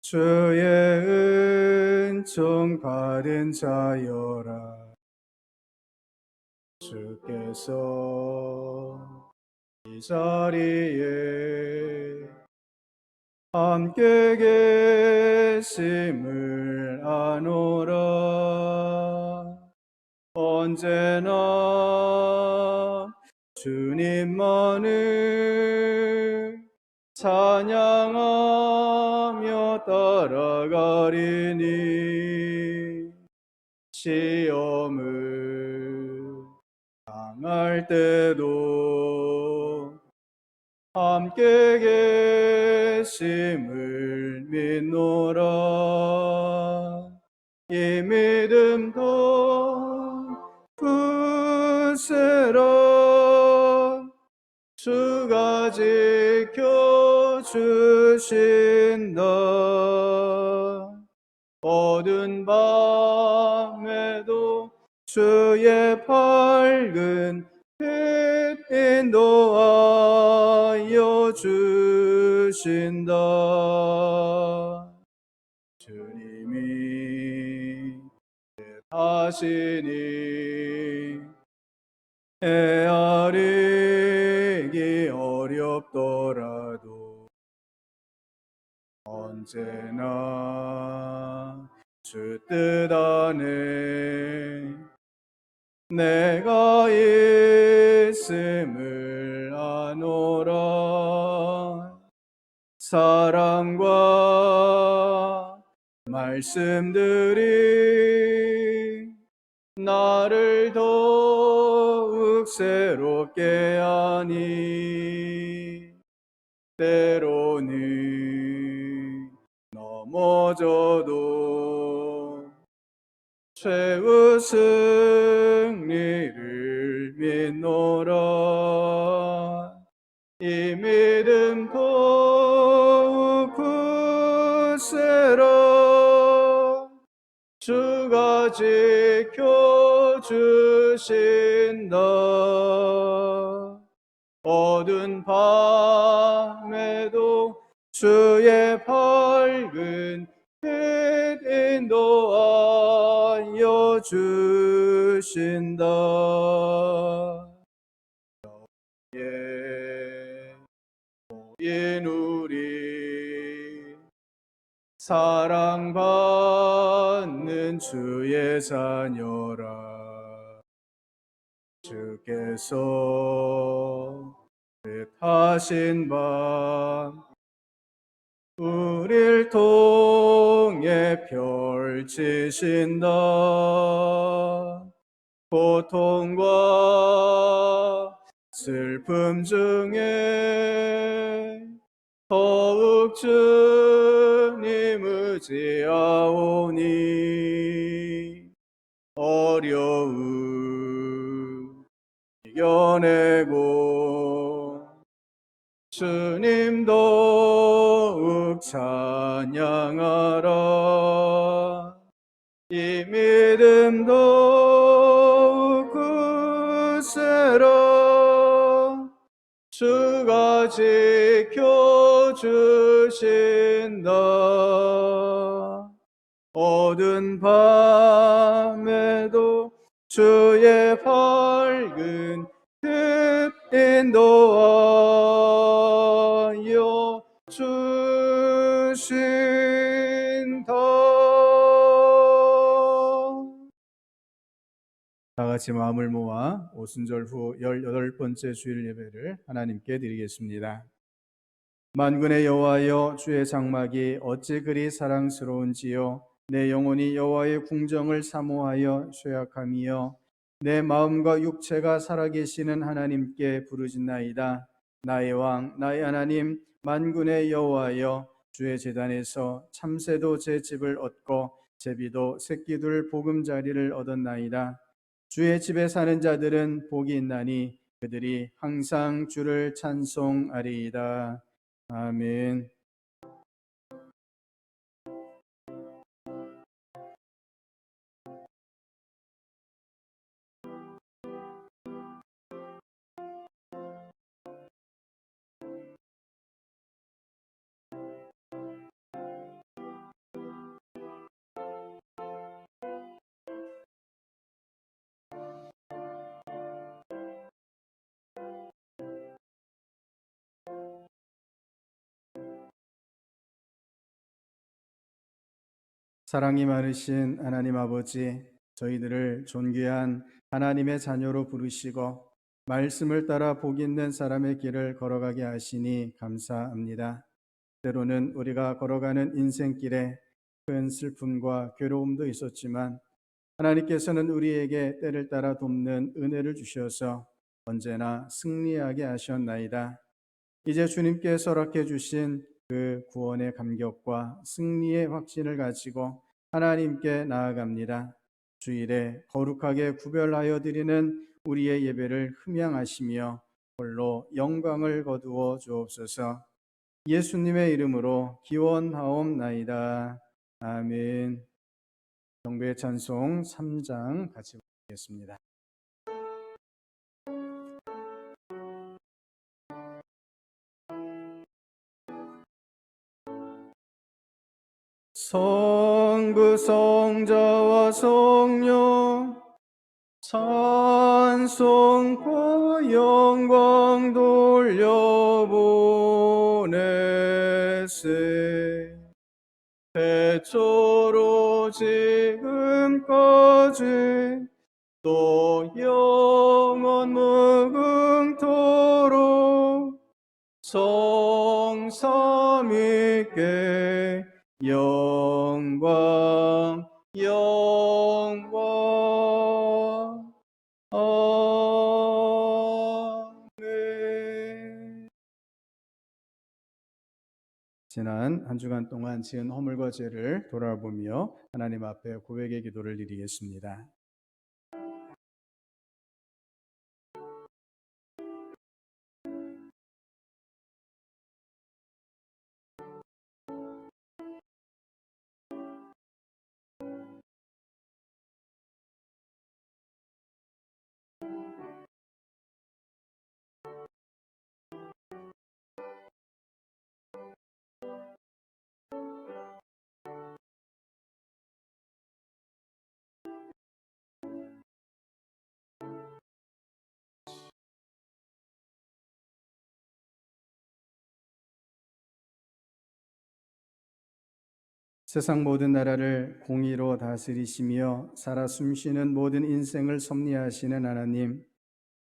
주의 은총 받은 자여라. 주께서 이 자리에 함께 계심을 아노라. 언제나 주님만을 찬양하며 따라가리니 시험을 당할 때도 함께 계심을 믿노라. 이 믿음도 굳세라. 주가 지켜주신다. 어두운 밤에도 주의 밝은 빛 인도하여 주신다. 주님이 하시니 헤아리기 어렵더라도 언제나 주 뜻 안에 내가 있음을 아노라. 사랑과 말씀들이 나를 더욱 새롭게 하니 때로는 넘어져도 최후 승리를 믿노라. 이 믿음 더욱 굳세라. 주가 지켜주신다. 어두운 밤에도 주의 밝은 빛 인도하여 주신다. 인 우리 사랑받는 주의 자녀라. 주께서 뜻하신 밤 우릴 통해 펼치신다. 고통과 슬픔 중에 더욱 주님 의지하오니 어려움 이겨내고 주님 더욱 찬양하라. 이 믿음 더욱 굳세라. 주가 지켜주신다. 어두운 밤에도 주의 밝은 빛 인도하여 주신다. 다 같이 마음을 모아 오순절 후 18번째 주일 예배를 하나님께 드리겠습니다. 만군의 여호와여, 주의 장막이 어찌 그리 사랑스러운지요. 내 영혼이 여호와의 궁정을 사모하여 쇠약함이여. 내 마음과 육체가 살아계시는 하나님께 부르짖나이다. 나의 왕, 나의 하나님, 만군의 여호와여, 주의 제단에서 참새도 제 집을 얻고 제비도 새끼들 보금자리를 얻었나이다. 주의 집에 사는 자들은 복이 있나니 그들이 항상 주를 찬송하리이다. 아멘. 사랑이 많으신 하나님 아버지, 저희들을 존귀한 하나님의 자녀로 부르시고 말씀을 따라 복 있는 사람의 길을 걸어가게 하시니 감사합니다. 때로는 우리가 걸어가는 인생길에 큰 슬픔과 괴로움도 있었지만 하나님께서는 우리에게 때를 따라 돕는 은혜를 주셔서 언제나 승리하게 하셨나이다. 이제 주님께 허락해 주신 그 구원의 감격과 승리의 확신을 가지고 하나님께 나아갑니다. 주일에 거룩하게 구별하여 드리는 우리의 예배를 흠양하시며 홀로 영광을 거두어 주옵소서. 예수님의 이름으로 기원하옵나이다. 아멘. 경배의 찬송 3장 같이 보겠습니다. 성부 성자와 성령 찬송과 영광 돌려보내세. 태초로 지금까지 또 영원 무궁토록 성삼위께 영광 영광. 아멘. 지난 한 주간 동안 지은 허물과 죄를 돌아보며 하나님 앞에 고백의 기도를 드리겠습니다. 세상 모든 나라를 공의로 다스리시며 살아 숨쉬는 모든 인생을 섭리하시는 하나님,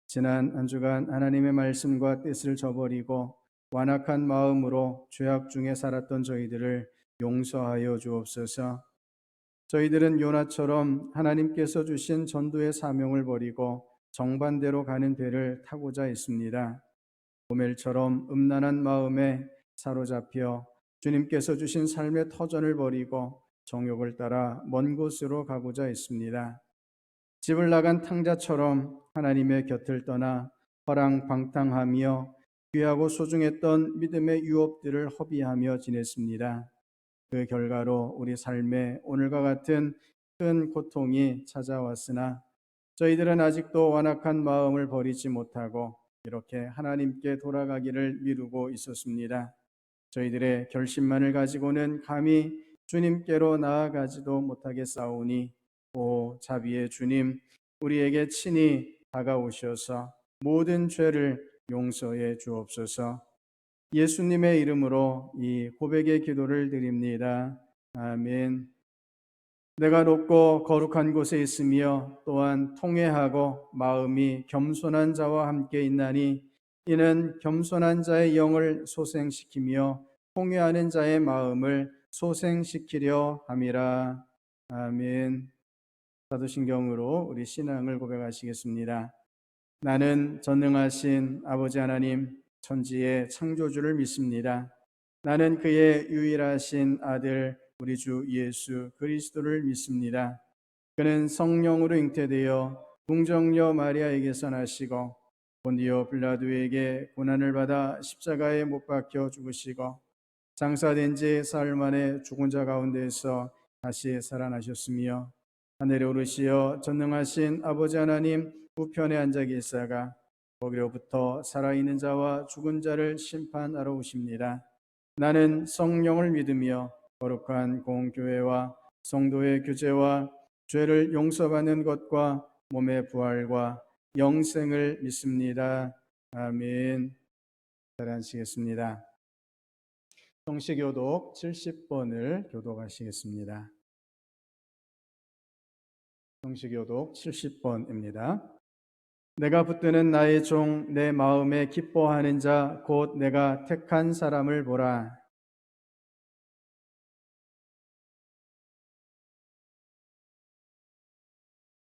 지난 한 주간 하나님의 말씀과 뜻을 저버리고 완악한 마음으로 죄악 중에 살았던 저희들을 용서하여 주옵소서. 저희들은 요나처럼 하나님께서 주신 전도의 사명을 버리고 정반대로 가는 배를 타고자 했습니다. 고멜처럼 음란한 마음에 사로잡혀 주님께서 주신 삶의 터전을 버리고 정욕을 따라 먼 곳으로 가고자 했습니다. 집을 나간 탕자처럼 하나님의 곁을 떠나 허랑방탕하며 귀하고 소중했던 믿음의 유업들을 허비하며 지냈습니다. 그 결과로 우리 삶에 오늘과 같은 큰 고통이 찾아왔으나 저희들은 아직도 완악한 마음을 버리지 못하고 이렇게 하나님께 돌아가기를 미루고 있었습니다. 저희들의 결심만을 가지고는 감히 주님께로 나아가지도 못하겠사오니 오 자비의 주님, 우리에게 친히 다가오셔서 모든 죄를 용서해 주옵소서. 예수님의 이름으로 이 고백의 기도를 드립니다. 아멘. 내가 높고 거룩한 곳에 있으며 또한 통회하고 마음이 겸손한 자와 함께 있나니 이는 겸손한 자의 영을 소생시키며 통회하는 자의 마음을 소생시키려 함이라. 아멘. 사도신경으로 우리 신앙을 고백하시겠습니다. 나는 전능하신 아버지 하나님 천지의 창조주를 믿습니다. 나는 그의 유일하신 아들 우리 주 예수 그리스도를 믿습니다. 그는 성령으로 잉태되어 궁정녀 마리아에게서 나시고 본디오 빌라도에게 고난을 받아 십자가에 못 박혀 죽으시고 장사된 지 사흘 만에 죽은 자 가운데에서 다시 살아나셨으며 하늘에 오르시어 전능하신 아버지 하나님 우편에 앉아 계시다가 거기로부터 살아있는 자와 죽은 자를 심판하러 오십니다. 나는 성령을 믿으며 거룩한 공교회와 성도의 교제와 죄를 용서받는 것과 몸의 부활과 영생을 믿습니다. 아멘. 따라하시겠습니다. 성시교독 70번을 교독하시겠습니다. 성시교독 70번입니다. 내가 붙드는 나의 종 내 마음에 기뻐하는 자 곧 내가 택한 사람을 보라.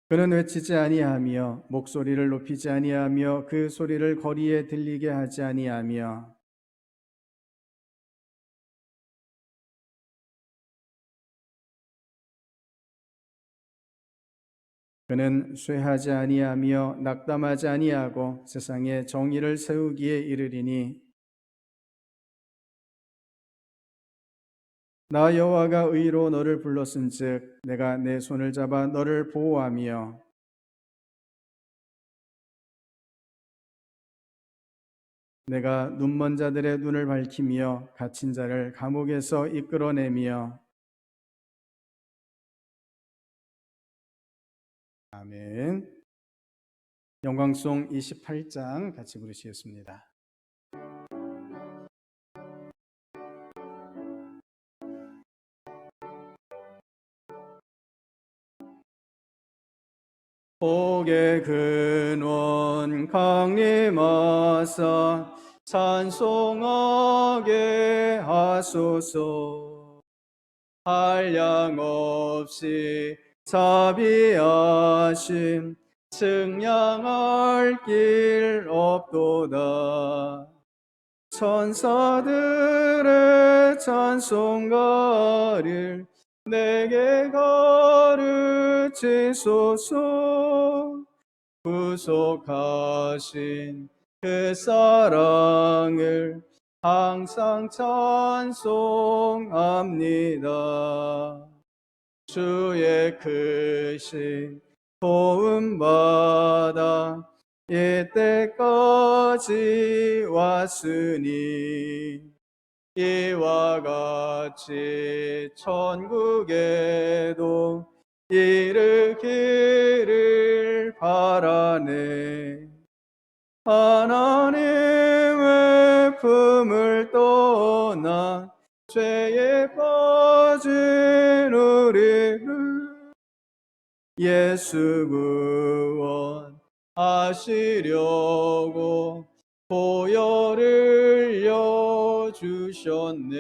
그는 외치지 아니하며 목소리를 높이지 아니하며 그 소리를 거리에 들리게 하지 아니하며 그는 쇠하지 아니하며 낙담하지 아니하고 세상에 정의를 세우기에 이르리니 나 여호와가 의로 너를 불렀은즉 내가 내 손을 잡아 너를 보호하며 내가 눈먼 자들의 눈을 밝히며 갇힌 자를 감옥에서 이끌어내며 아멘. 영광송 28장 같이 부르시겠습니다. 복의 근원 강림하사 찬송하게 하소서. 한량없이 자비하심 측량할 길 없도다. 천사들의 찬송가를 내게 가르치소서. 구속하신 그 사랑을 항상 찬송합니다. 주의 크신 도움받아 이때까지 왔으니 이와 같이 천국에도 이르기를 바라네. 하나님의 품을 떠나 죄에 빠진 우리를 예수 구원하시려고 보혈을 여주셨네.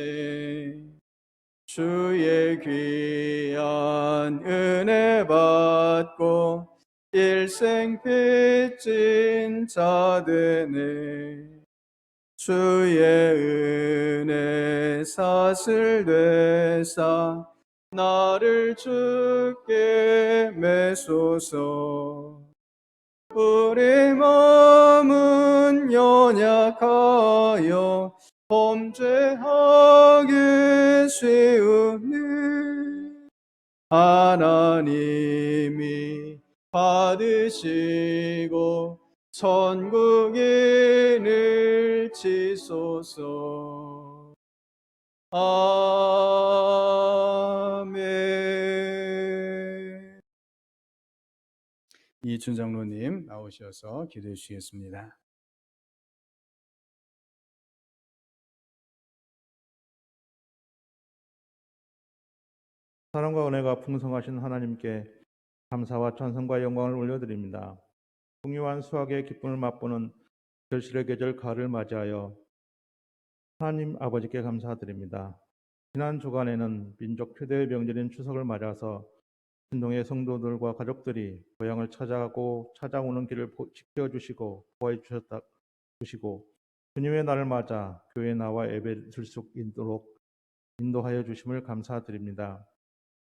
주의 귀한 은혜 받고 일생 빚진 자 되네. 주의 은혜 사슬되사 나를 주께 매소서. 우리 마음은 연약하여 범죄하기 쉬우니 하나님이 받으시고 천국인을 치소서. 아멘. 이춘 장로님 나오셔서 기도해 주시겠습니다. 사랑과 은혜가 풍성하신 하나님께 감사와 찬송과 영광을 올려드립니다. 풍요한 수확의 기쁨을 맛보는 결실의 계절 가을을 맞이하여 하나님 아버지께 감사드립니다. 지난 주간에는 민족 최대의 명절인 추석을 맞아서 신동의 성도들과 가족들이 고향을 찾아가고 찾아오는 길을 지켜주시고 보호해 주시고 주님의 날을 맞아 교회에 나와 예배를 드릴 수 있도록 인도하여 주심을 감사드립니다.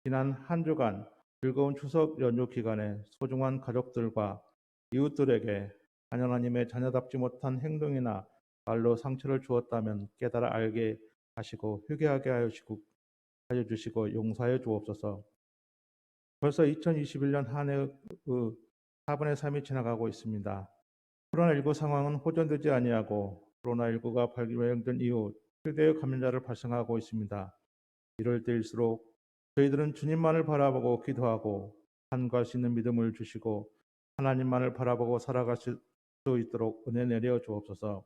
지난 한 주간 즐거운 추석 연휴 기간에 소중한 가족들과 이웃들에게 하나님의 자녀답지 못한 행동이나 말로 상처를 주었다면 깨달아 알게 하시고 회개하게 하여 주시고 용서하여 주옵소서. 벌써 2021년 한 해의 4분의 3이 지나가고 있습니다. 코로나19 상황은 호전되지 아니하고 코로나19가 발견된 이후 최대의 감염자를 발생하고 있습니다. 이럴 때일수록 저희들은 주님만을 바라보고 기도하고 간구할 수 있는 믿음을 주시고 하나님만을 바라보고 살아갈 수 있도록 은혜 내려 주옵소서.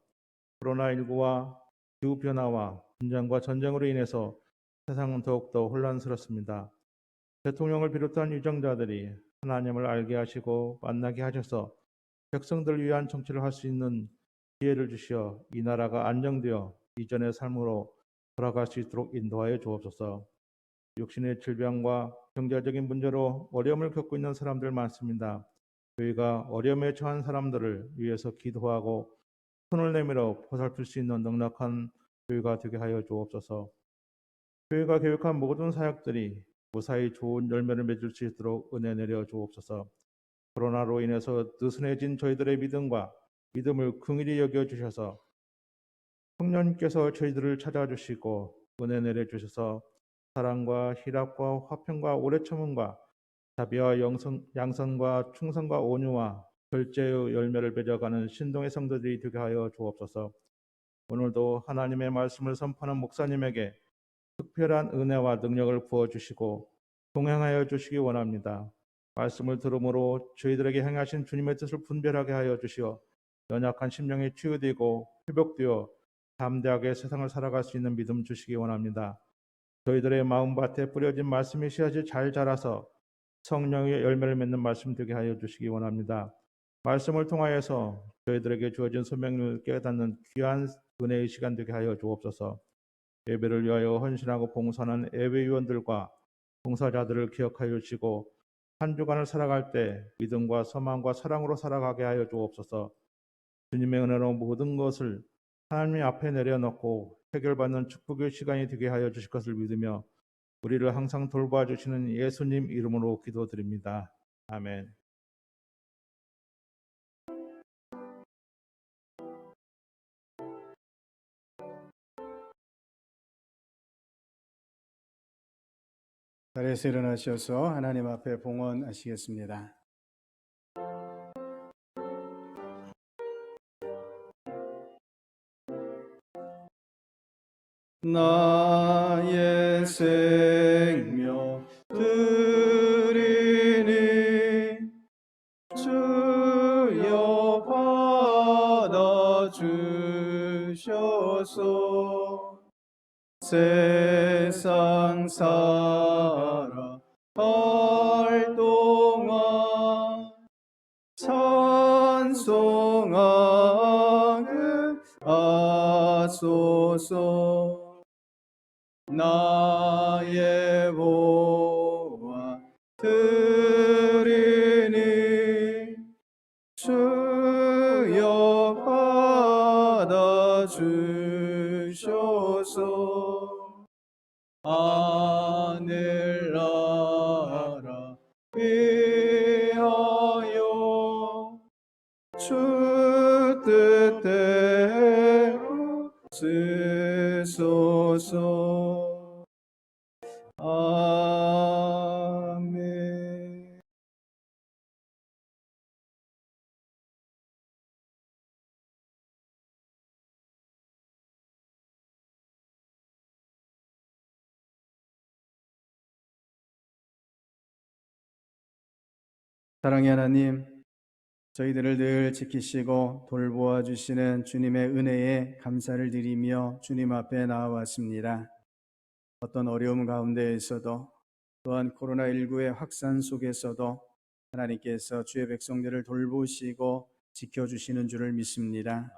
코로나19와 기후변화와 분쟁과 전쟁으로 인해서 세상은 더욱더 혼란스럽습니다. 대통령을 비롯한 유정자들이 하나님을 알게 하시고 만나게 하셔서 백성들을 위한 정치를 할 수 있는 기회를 주시어 이 나라가 안정되어 이전의 삶으로 돌아갈 수 있도록 인도하여 주옵소서. 육신의 질병과 경제적인 문제로 어려움을 겪고 있는 사람들 많습니다. 저희가 어려움에 처한 사람들을 위해서 기도하고 손을 내밀어 보살필 수 있는 넉넉한 교회가 되게 하여 주옵소서. 교회가 계획한 모든 사역들이 무사히 좋은 열매를 맺을 수 있도록 은혜 내려 주옵소서. 코로나로 인해서 느슨해진 저희들의 믿음을 긍휼히 여겨 주셔서 성령님께서 저희들을 찾아주시고 은혜 내려 주셔서 사랑과 희락과 화평과 오래 참음과 자비와 양선과 충성과 온유와 절제의 열매를 맺어가는 신동의 성도들이 되게 하여 주옵소서. 오늘도 하나님의 말씀을 선포하는 목사님에게 특별한 은혜와 능력을 부어주시고 동행하여 주시기 원합니다. 말씀을 들음으로 저희들에게 행하신 주님의 뜻을 분별하게 하여 주시어 연약한 심령이 치유되고 회복되어 담대하게 세상을 살아갈 수 있는 믿음 주시기 원합니다. 저희들의 마음밭에 뿌려진 말씀이 씨앗이 잘 자라서 성령의 열매를 맺는 말씀 되게 하여 주시기 원합니다. 말씀을 통하여서 저희들에게 주어진 소명을 깨닫는 귀한 은혜의 시간 되게 하여 주옵소서. 예배를 위하여 헌신하고 봉사하는 예배위원들과 봉사자들을 기억하여 주시고 한 주간을 살아갈 때 믿음과 소망과 사랑으로 살아가게 하여 주옵소서. 주님의 은혜로 모든 것을 하나님 앞에 내려놓고 해결받는 축복의 시간이 되게 하여 주실 것을 믿으며 우리를 항상 돌보아 주시는 예수님 이름으로 기도드립니다. 아멘. 자리에서 일어나셔서 하나님 앞에 봉헌하시겠습니다. 나의 생명 드리니 주여 받아 주셔서 세상 살아갈 동안 찬송하게 하소서. 나의 보화 드리니 주여 받아 주셔서. 하늘나라 위하여 주 뜻대로 쓰소서. 아멘. 사랑의 하나님, 저희들을 늘 지키시고 돌보아 주시는 주님의 은혜에 감사를 드리며 주님 앞에 나아왔습니다. 어떤 어려움 가운데에서도 또한 코로나19의 확산 속에서도 하나님께서 주의 백성들을 돌보시고 지켜주시는 줄을 믿습니다.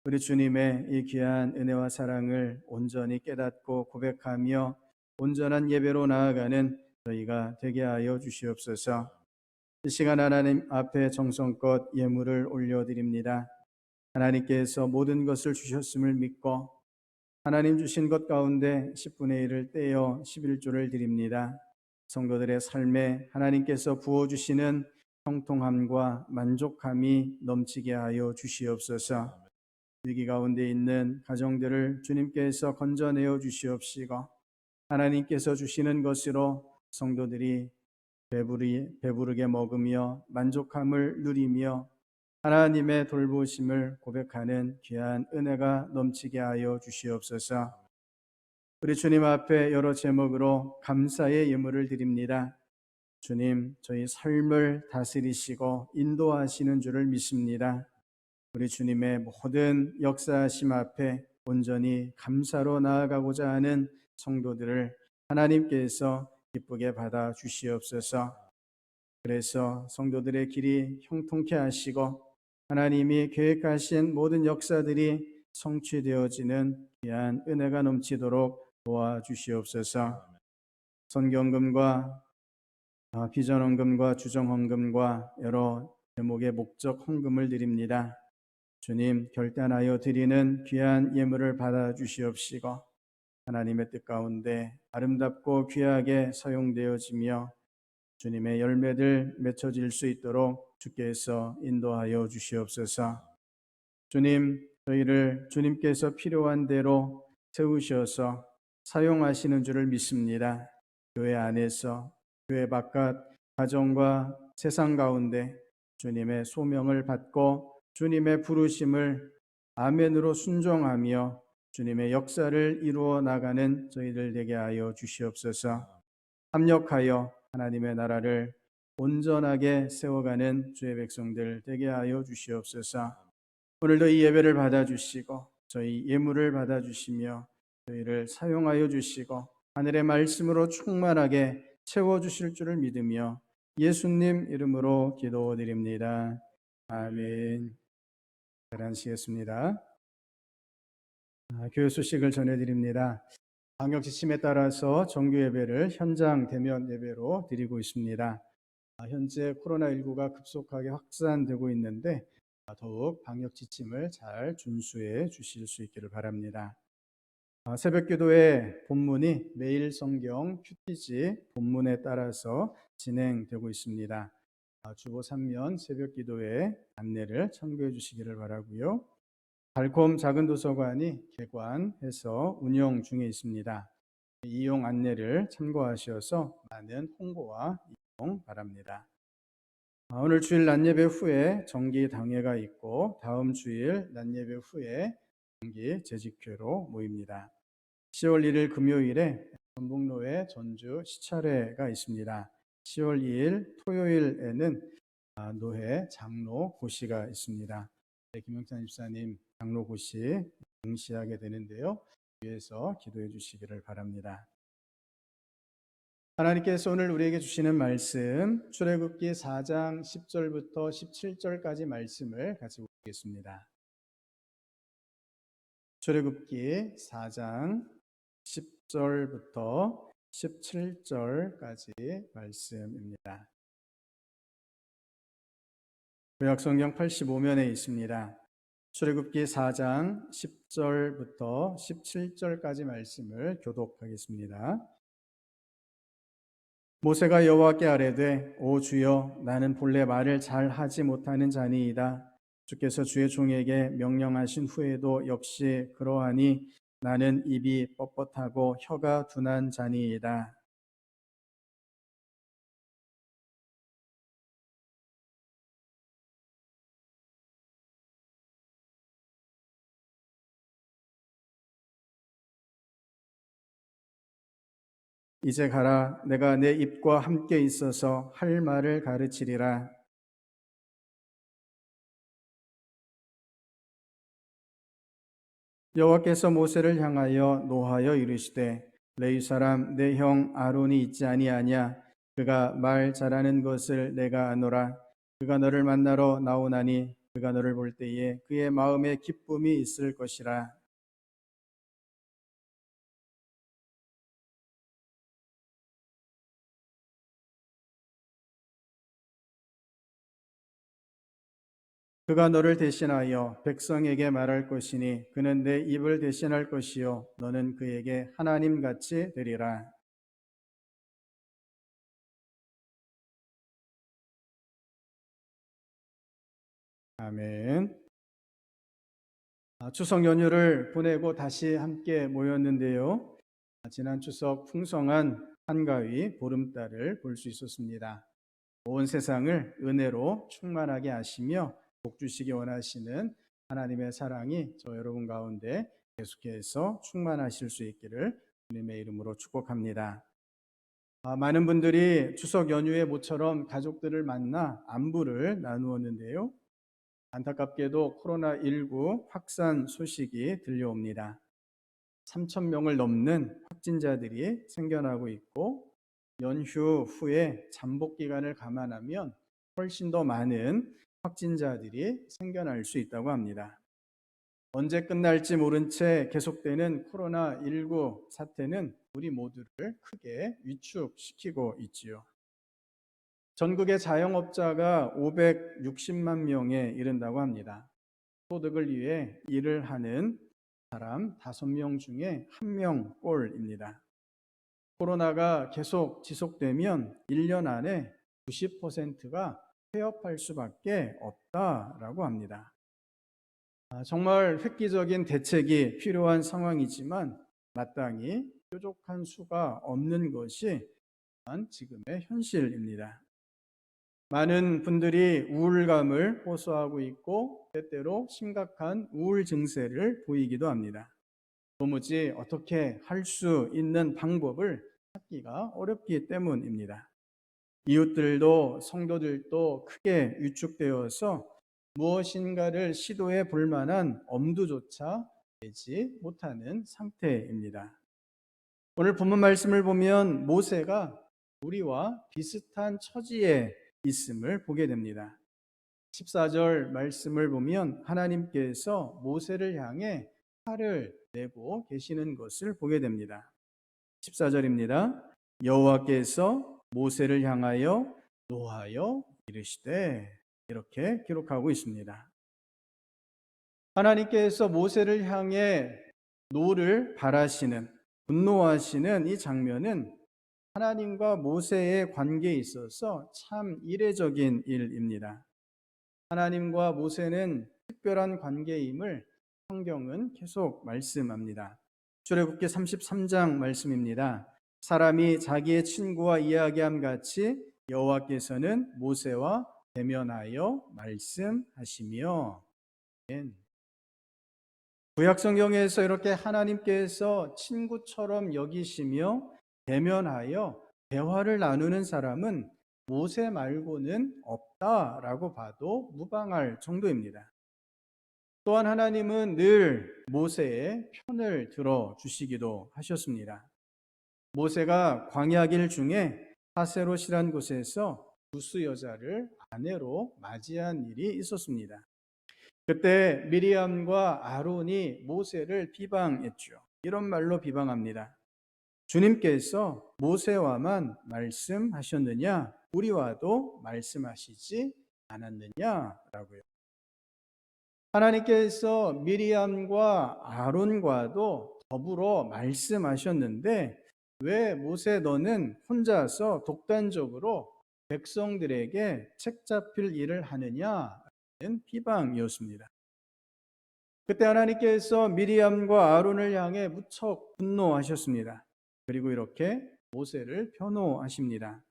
우리 주님의 이 귀한 은혜와 사랑을 온전히 깨닫고 고백하며 온전한 예배로 나아가는 저희가 되게 하여 주시옵소서. 이 시간 하나님 앞에 정성껏 예물을 올려드립니다. 하나님께서 모든 것을 주셨음을 믿고 하나님 주신 것 가운데 10분의 1을 떼어 11조를 드립니다. 성도들의 삶에 하나님께서 부어주시는 형통함과 만족함이 넘치게 하여 주시옵소서. 위기 가운데 있는 가정들을 주님께서 건져내어 주시옵시고 하나님께서 주시는 것으로 성도들이 배부르게 먹으며 만족함을 누리며 하나님의 돌보심을 고백하는 귀한 은혜가 넘치게 하여 주시옵소서. 우리 주님 앞에 여러 제목으로 감사의 예물을 드립니다. 주님, 저희 삶을 다스리시고 인도하시는 줄을 믿습니다. 우리 주님의 모든 역사하심 앞에 온전히 감사로 나아가고자 하는 성도들을 하나님께서 기쁘게 받아 주시옵소서. 그래서 성도들의 길이 형통케 하시고 하나님이 계획하신 모든 역사들이 성취되어지는 귀한 은혜가 넘치도록 도와주시옵소서. 선경금과 비전헌금과 주정헌금과 여러 제목의 목적 헌금을 드립니다. 주님, 결단하여 드리는 귀한 예물을 받아 주시옵시고 하나님의 뜻 가운데 아름답고 귀하게 사용되어지며 주님의 열매들 맺혀질 수 있도록 주께서 인도하여 주시옵소서. 주님, 저희를 주님께서 필요한 대로 세우셔서 사용하시는 줄을 믿습니다. 교회 안에서, 교회 바깥, 가정과 세상 가운데 주님의 소명을 받고 주님의 부르심을 아멘으로 순종하며 주님의 역사를 이루어 나가는 저희들 되게 하여 주시옵소서. 합력하여 하나님의 나라를 온전하게 세워가는 주의 백성들 되게 하여 주시옵소서. 오늘도 이 예배를 받아주시고 저희 예물을 받아주시며 저희를 사용하여 주시고 하늘의 말씀으로 충만하게 채워주실 줄을 믿으며 예수님 이름으로 기도드립니다. 아멘. 잘 앉으시겠습니다. 교회 소식을 전해드립니다. 방역 지침에 따라서 정규 예배를 현장 대면 예배로 드리고 있습니다. 현재 코로나19가 급속하게 확산되고 있는데 더욱 방역 지침을 잘 준수해 주실 수 있기를 바랍니다. 새벽 기도의 본문이 매일 성경 큐티지 본문에 따라서 진행되고 있습니다. 주보 3면 새벽 기도의 안내를 참고해 주시기를 바라고요. 달콤 작은 도서관이 개관해서 운영 중에 있습니다. 이용 안내를 참고하셔서 많은 홍보와 이용 바랍니다. 오늘 주일 낮예배 후에 정기 당회가 있고 다음 주일 낮예배 후에 정기 재직회로 모입니다. 10월 1일 금요일에 전북로에 전주 시찰회가 있습니다. 10월 2일 토요일에는 노회 장로 고시가 있습니다. 김영찬 집사님 장로 고시 응시하게 되는데요. 위에서 기도해 주시기를 바랍니다. 하나님께서 오늘 우리에게 주시는 말씀 출애굽기 4장 10절부터 17절까지 말씀을 같이 보겠습니다. 출애굽기 4장 10절부터 17절까지 말씀입니다. 구약성경 85면에 있습니다. 출애굽기 4장 10절부터 17절까지 말씀을 교독하겠습니다. 모세가 여호와께 아뢰되 오 주여 나는 본래 말을 잘 하지 못하는 자니이다. 주께서 주의 종에게 명령하신 후에도 역시 그러하니 나는 입이 뻣뻣하고 혀가 둔한 자니이다. 이제 가라. 내가 내 입과 함께 있어서 할 말을 가르치리라. 여호와께서 모세를 향하여 노하여 이르시되 레위 사람 내 형 아론이 있지 아니하냐. 그가 말 잘하는 것을 내가 아노라. 그가 너를 만나러 나오나니 그가 너를 볼 때에 그의 마음에 기쁨이 있을 것이라. 그가 너를 대신하여 백성에게 말할 것이니 그는 내 입을 대신할 것이요 너는 그에게 하나님같이 되리라. 아멘. 추석 연휴를 보내고 다시 함께 모였는데요. 지난 추석 풍성한 한가위 보름달을 볼 수 있었습니다. 온 세상을 은혜로 충만하게 하시며 복 주시기 원하시는 하나님의 사랑이 저 여러분 가운데 계속해서 충만하실 수 있기를 주님의 이름으로 축복합니다. 많은 분들이 추석 연휴에 모처럼 가족들을 만나 안부를 나누었는데요. 안타깝게도 코로나19 확산 소식이 들려옵니다. 3,000명을 넘는 확진자들이 생겨나고 있고 연휴 후에 잠복 기간을 감안하면 훨씬 더 많은 확진자들이 생겨날 수 있다고 합니다. 언제 끝날지 모른 채 계속되는 코로나19 사태는 우리 모두를 크게 위축시키고 있지요. 전국의 자영업자가 560만 명에 이른다고 합니다. 소득을 위해 일을 하는 사람 5명 중에 1명꼴입니다. 코로나가 계속 지속되면 1년 안에 90%가 폐업할 수밖에 없다라고 합니다. 정말 획기적인 대책이 필요한 상황이지만 마땅히 뾰족한 수가 없는 것이 지금의 현실입니다. 많은 분들이 우울감을 호소하고 있고 때때로 심각한 우울 증세를 보이기도 합니다. 도무지 어떻게 할 수 있는 방법을 찾기가 어렵기 때문입니다. 이웃들도 성도들도 크게 위축되어서 무엇인가를 시도해 볼 만한 엄두조차 내지 못하는 상태입니다. 오늘 본문 말씀을 보면 모세가 우리와 비슷한 처지에 있음을 보게 됩니다. 14절 말씀을 보면 하나님께서 모세를 향해 칼을 내고 계시는 것을 보게 됩니다. 14절입니다. 여호와께서 모세를 향하여 노하여 이르시되, 이렇게 기록하고 있습니다. 하나님께서 모세를 향해 노를 발하시는, 분노하시는 이 장면은 하나님과 모세의 관계에 있어서 참 이례적인 일입니다. 하나님과 모세는 특별한 관계임을 성경은 계속 말씀합니다. 출애굽기 33장 말씀입니다. 사람이 자기의 친구와 이야기함 같이 여호와께서는 모세와 대면하여 말씀하시며. 구약 성경에서 이렇게 하나님께서 친구처럼 여기시며 대면하여 대화를 나누는 사람은 모세 말고는 없다라고 봐도 무방할 정도입니다. 또한 하나님은 늘 모세의 편을 들어주시기도 하셨습니다. 모세가 광야길 중에 하세롯이란 곳에서 구스 여자를 아내로 맞이한 일이 있었습니다. 그때 미리암과 아론이 모세를 비방했죠. 이런 말로 비방합니다. 주님께서 모세와만 말씀하셨느냐? 우리와도 말씀하시지 않았느냐라고요. 하나님께서 미리암과 아론과도 더불어 말씀하셨는데 왜 모세 너는 혼자서 독단적으로 백성들에게 책 잡힐 일을 하느냐는 비방이었습니다. 그때 하나님께서 미리암과 아론을 향해 무척 분노하셨습니다. 그리고 이렇게 모세를 변호하십니다.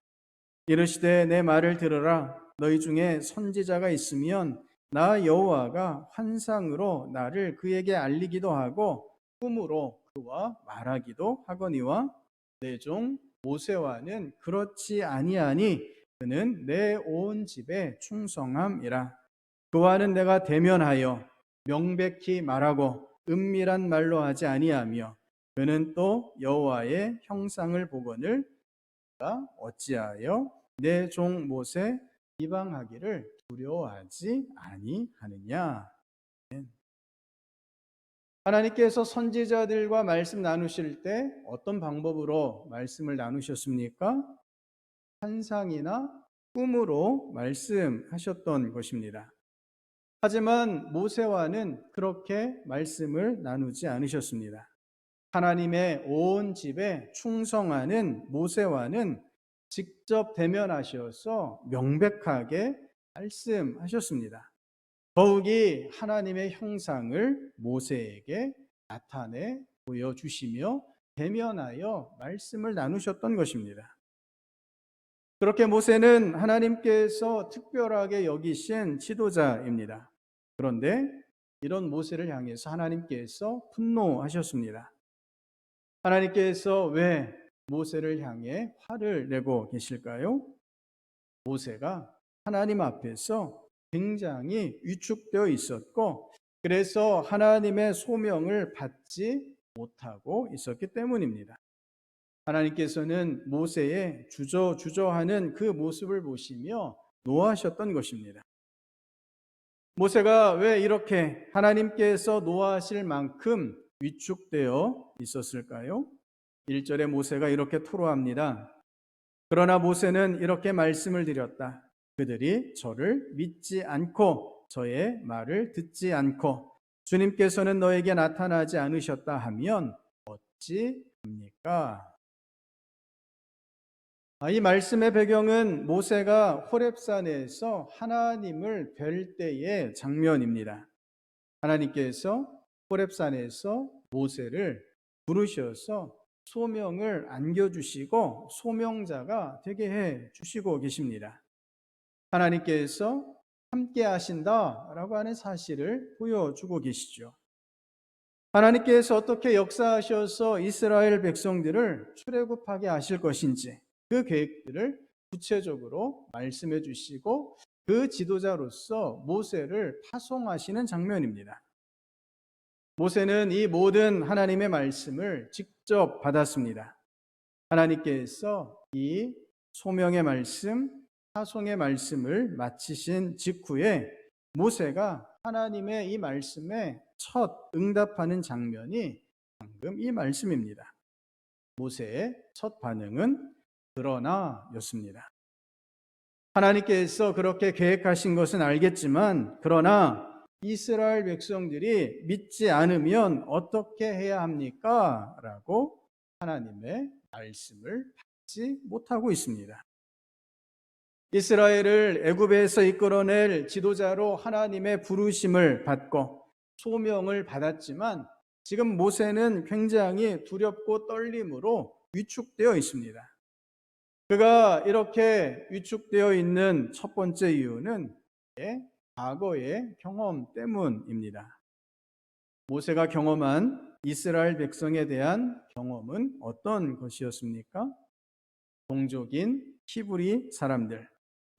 이르시되 내 말을 들으라. 너희 중에 선지자가 있으면 나 여호와가 환상으로 나를 그에게 알리기도 하고 꿈으로 그와 말하기도 하거니와 내 종 모세와는 그렇지 아니하니 그는 내 온 집에 충성함이라. 그와는 내가 대면하여 명백히 말하고 은밀한 말로 하지 아니하며 그는 또 여호와의 형상을 보거늘 내가 어찌하여 내 종 모세 비방하기를 두려워하지 아니하느냐. 하나님께서 선지자들과 말씀 나누실 때 어떤 방법으로 말씀을 나누셨습니까? 환상이나 꿈으로 말씀하셨던 것입니다. 하지만 모세와는 그렇게 말씀을 나누지 않으셨습니다. 하나님의 온 집에 충성하는 모세와는 직접 대면하셔서 명백하게 말씀하셨습니다. 더욱이 하나님의 형상을 모세에게 나타내 보여주시며 대면하여 말씀을 나누셨던 것입니다. 그렇게 모세는 하나님께서 특별하게 여기신 지도자입니다. 그런데 이런 모세를 향해서 하나님께서 분노하셨습니다. 하나님께서 왜 모세를 향해 화를 내고 계실까요? 모세가 하나님 앞에서 굉장히 위축되어 있었고 그래서 하나님의 소명을 받지 못하고 있었기 때문입니다. 하나님께서는 모세의 주저하는 그 모습을 보시며 노하셨던 것입니다. 모세가 왜 이렇게 하나님께서 노하실 만큼 위축되어 있었을까요? 1절에 모세가 이렇게 토로합니다. 그러나 모세는 이렇게 말씀을 드렸다. 그들이 저를 믿지 않고 저의 말을 듣지 않고 주님께서는 너에게 나타나지 않으셨다 하면 어찌 합니까? 이 말씀의 배경은 모세가 호렙산에서 하나님을 뵐 때의 장면입니다. 하나님께서 호렙산에서 모세를 부르셔서 소명을 안겨주시고 소명자가 되게 해 주시고 계십니다. 하나님께서 함께 하신다라고 하는 사실을 보여주고 계시죠. 하나님께서 어떻게 역사하셔서 이스라엘 백성들을 출애굽하게 하실 것인지 그 계획들을 구체적으로 말씀해 주시고 그 지도자로서 모세를 파송하시는 장면입니다. 모세는 이 모든 하나님의 말씀을 직접 받았습니다. 하나님께서 이 소명의 말씀, 파송의 말씀을 마치신 직후에 모세가 하나님의 이 말씀에 첫 응답하는 장면이 방금 이 말씀입니다. 모세의 첫 반응은 그러나였습니다. 하나님께서 그렇게 계획하신 것은 알겠지만 그러나 이스라엘 백성들이 믿지 않으면 어떻게 해야 합니까? 라고 하나님의 말씀을 받지 못하고 있습니다. 이스라엘을 애굽에서 이끌어낼 지도자로 하나님의 부르심을 받고 소명을 받았지만 지금 모세는 굉장히 두렵고 떨림으로 위축되어 있습니다. 그가 이렇게 위축되어 있는 첫 번째 이유는 과거의 경험 때문입니다. 모세가 경험한 이스라엘 백성에 대한 경험은 어떤 것이었습니까? 동족인 히브리 사람들,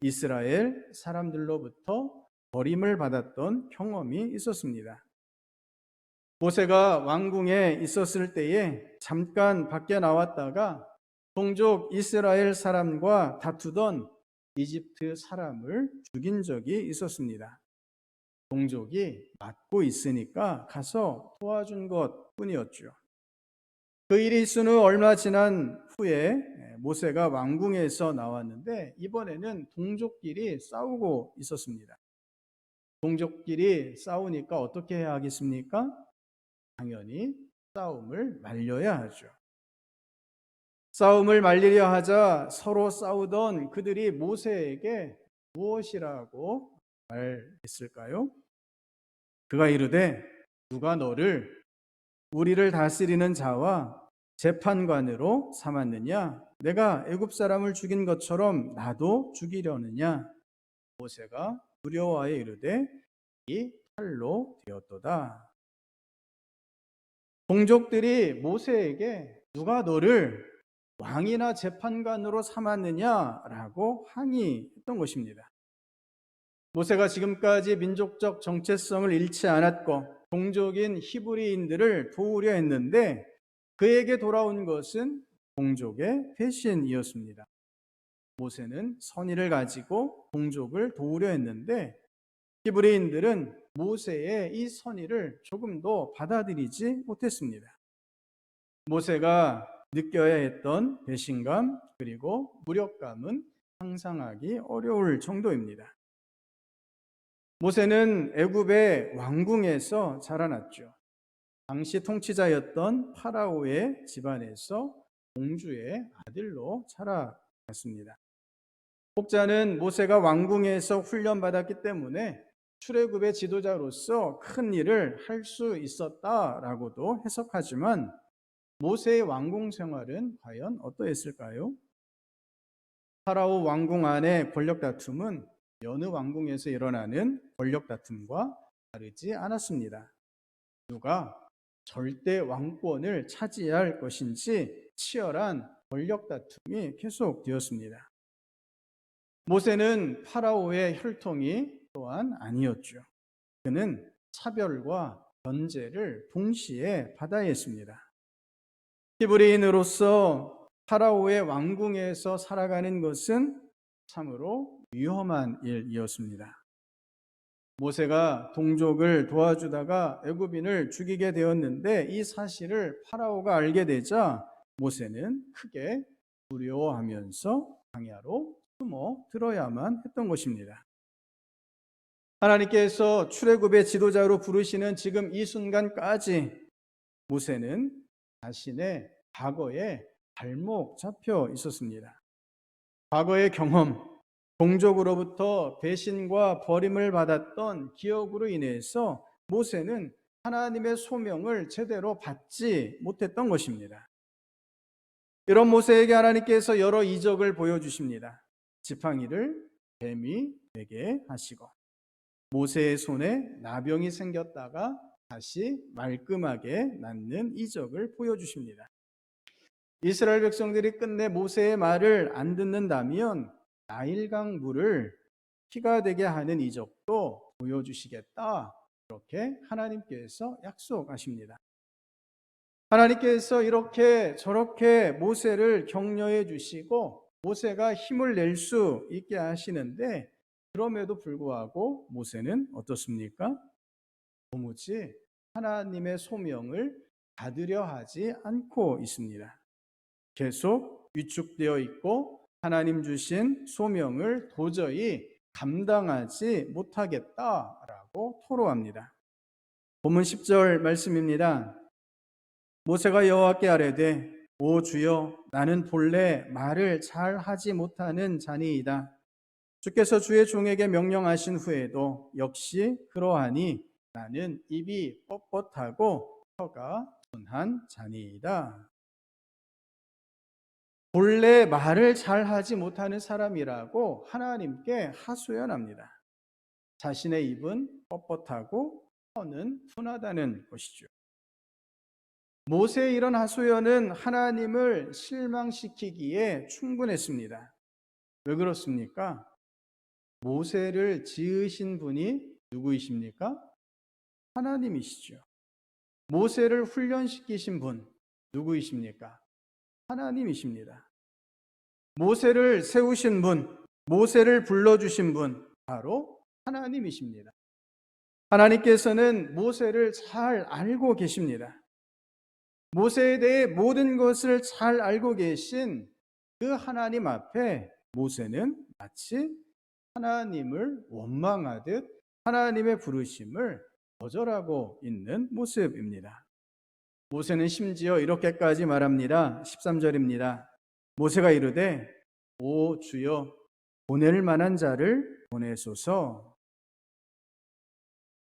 이스라엘 사람들로부터 버림을 받았던 경험이 있었습니다. 모세가 왕궁에 있었을 때에 잠깐 밖에 나왔다가 동족 이스라엘 사람과 다투던 이집트 사람을 죽인 적이 있었습니다. 동족이 맞고 있으니까 가서 도와준 것 뿐이었죠. 그 일이 있은 후 얼마 지난 후에 모세가 왕궁에서 나왔는데 이번에는 동족끼리 싸우고 있었습니다. 동족끼리 싸우니까 어떻게 해야 하겠습니까? 당연히 싸움을 말려야 하죠. 싸움을 말리려 하자 서로 싸우던 그들이 모세에게 무엇이라고 말했을까요? 그가 이르되 누가 너를 우리를 다스리는 자와 재판관으로 삼았느냐? 내가 애굽 사람을 죽인 것처럼 나도 죽이려느냐? 모세가 두려워하여 이르되 이 칼로 되었도다. 동족들이 모세에게 누가 너를 왕이나 재판관으로 삼았느냐라고 항의했던 것입니다. 모세가 지금까지 민족적 정체성을 잃지 않았고 동족인 히브리인들을 도우려 했는데 그에게 돌아온 것은 동족의 배신이었습니다. 모세는 선의를 가지고 동족을 도우려 했는데 히브리인들은 모세의 이 선의를 조금도 받아들이지 못했습니다. 모세가 느껴야 했던 배신감 그리고 무력감은 상상하기 어려울 정도입니다. 모세는 애굽의 왕궁에서 자라났죠. 당시 통치자였던 파라오의 집안에서 공주의 아들로 자라났습니다. 혹자는 모세가 왕궁에서 훈련받았기 때문에 출애굽의 지도자로서 큰 일을 할 수 있었다라고도 해석하지만 모세의 왕궁 생활은 과연 어떠했을까요? 파라오 왕궁 안의 권력 다툼은 여느 왕궁에서 일어나는 권력 다툼과 다르지 않았습니다. 누가 절대 왕권을 차지할 것인지 치열한 권력 다툼이 계속되었습니다. 모세는 파라오의 혈통이 또한 아니었죠. 그는 차별과 견제를 동시에 받아야 했습니다. 히브리인으로서 파라오의 왕궁에서 살아가는 것은 참으로 위험한 일이었습니다. 모세가 동족을 도와주다가 애굽인을 죽이게 되었는데 이 사실을 파라오가 알게 되자 모세는 크게 두려워하면서 광야로 숨어 들어야만 했던 것입니다. 하나님께서 출애굽의 지도자로 부르시는 지금 이 순간까지 모세는 자신의 과거에 발목 잡혀 있었습니다. 과거의 경험, 동족으로부터 배신과 버림을 받았던 기억으로 인해서 모세는 하나님의 소명을 제대로 받지 못했던 것입니다. 이런 모세에게 하나님께서 여러 이적을 보여주십니다. 지팡이를 뱀이 되게 하시고 모세의 손에 나병이 생겼다가 다시 말끔하게 낫는 이적을 보여주십니다. 이스라엘 백성들이 끝내 모세의 말을 안 듣는다면 나일강 물을 피가 되게 하는 이적도 보여주시겠다. 이렇게 하나님께서 약속하십니다. 하나님께서 이렇게 저렇게 모세를 격려해 주시고 모세가 힘을 낼 수 있게 하시는데 그럼에도 불구하고 모세는 어떻습니까? 도무지 하나님의 소명을 받으려 하지 않고 있습니다. 계속 위축되어 있고 하나님 주신 소명을 도저히 감당하지 못하겠다라고 토로합니다. 본문 10절 말씀입니다. 모세가 여호와께 아뢰되 오 주여 나는 본래 말을 잘 하지 못하는 자니이다. 주께서 주의 종에게 명령하신 후에도 역시 그러하니 나는 입이 뻣뻣하고 혀가 둔한 자니이다. 본래 말을 잘 하지 못하는 사람이라고 하나님께 하소연합니다. 자신의 입은 뻣뻣하고 혀는 둔하다는 것이죠. 모세의 이런 하소연은 하나님을 실망시키기에 충분했습니다. 왜 그렇습니까? 모세를 지으신 분이 누구이십니까? 하나님이시죠. 모세를 훈련시키신 분 누구이십니까? 하나님이십니다. 모세를 세우신 분, 모세를 불러주신 분 바로 하나님이십니다. 하나님께서는 모세를 잘 알고 계십니다. 모세에 대해 모든 것을 잘 알고 계신 그 하나님 앞에 모세는 마치 하나님을 원망하듯 하나님의 부르심을 거절하고 있는 모습입니다. 모세는 심지어 이렇게까지 말합니다. 13절입니다. 모세가 이르되 오 주여 보낼 만한 자를 보내소서.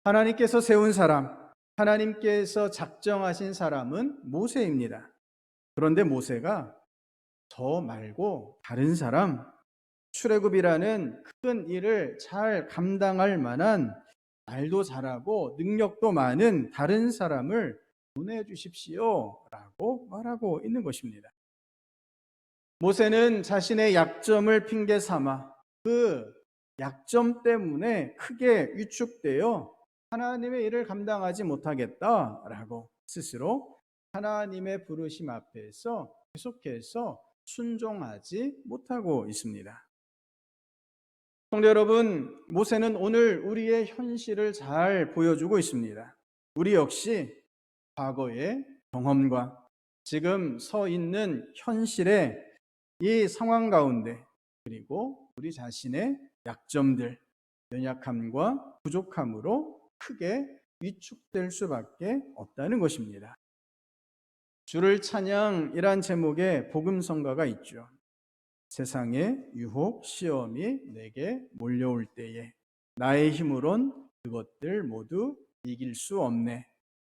하나님께서 세운 사람, 하나님께서 작정하신 사람은 모세입니다. 그런데 모세가 저 말고 다른 사람, 출애굽이라는 큰 일을 잘 감당할 만한 말도 잘하고 능력도 많은 다른 사람을 보내주십시오 라고 말하고 있는 것입니다. 모세는 자신의 약점을 핑계 삼아 그 약점 때문에 크게 위축되어 하나님의 일을 감당하지 못하겠다라고 스스로 하나님의 부르심 앞에서 계속해서 순종하지 못하고 있습니다. 성도 여러분, 모세는 오늘 우리의 현실을 잘 보여주고 있습니다. 우리 역시 과거의 경험과 지금 서 있는 현실의 이 상황 가운데 그리고 우리 자신의 약점들, 연약함과 부족함으로 크게 위축될 수밖에 없다는 것입니다. 주를 찬양이란 제목의 복음성가가 있죠. 세상의 유혹, 시험이 내게 몰려올 때에 나의 힘으론 그것들 모두 이길 수 없네.